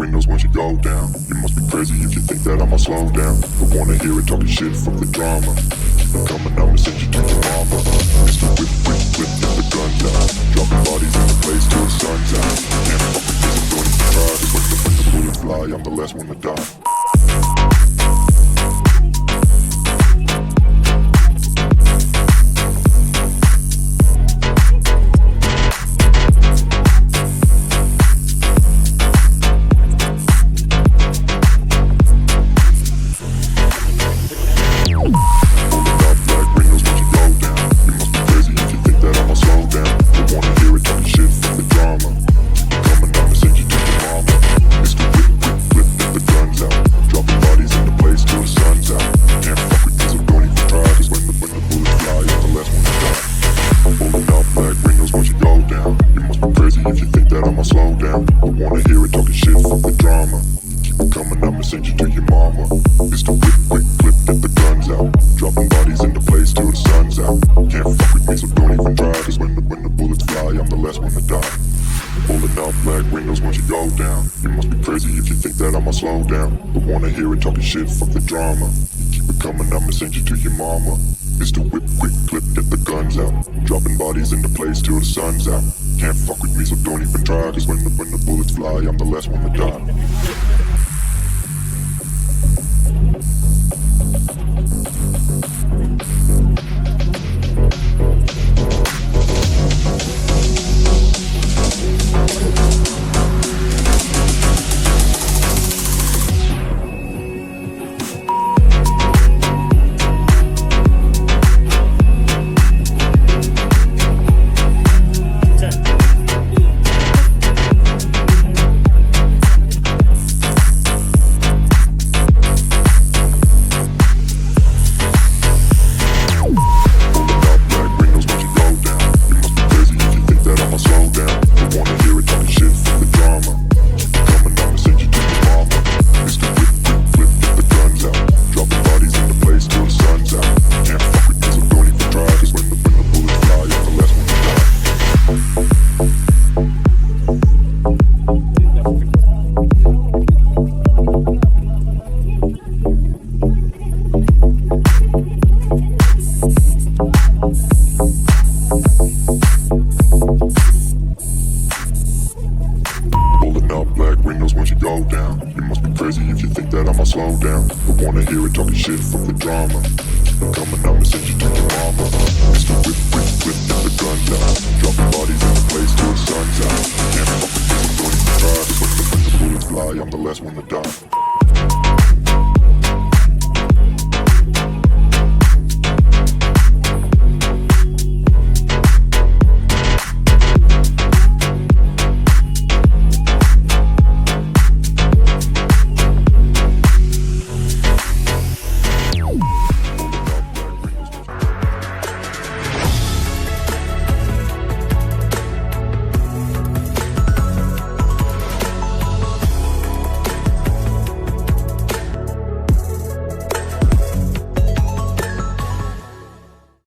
ring those once you go down. You must be crazy if you think that I'ma slow down. Don't wanna hear it talking shit from the drama. Keep it coming, I'ma send you to your mama. Mr. Whip, whip, whip, get the guns out. Dropping bodies in the place till the sun's out. Can't fuck with this, I'm going to try. Cause when the bullets fly, I'm the last one to die. If you think that I'ma slow down, don't wanna hear it talking shit, fuck the drama. Keep it coming, I'ma send you to your mama. Mr. Whip, quick clip, get the guns out. Dropping bodies in the place till the sun's out. Can't fuck with me, so don't even try. Cause when the bullets fly, I'm the last one to die. Pulling out black windows once you go down. You must be crazy if you think that I'ma slow down. Don't wanna hear it talking shit, fuck the drama. Keep it coming, I'ma send you to your mama. Mr. Whip, quick clip, get the guns out. Dropping bodies in the place till the sun's out. Can't fuck with me, so don't even try. Cause when the bullets fly, I'm the last one to die. Go down. You must be crazy if you think that I'ma slow down. Don't wanna hear it talking shit from the drama. Keep it coming, I'ma send you to your mama. Mr. Whip, whip, whip, get the guns out. Dropping bodies in the place till the sun's out. Can't fuck with this, I'm going to try. Cause when the bullets fly, I'm the last one to die.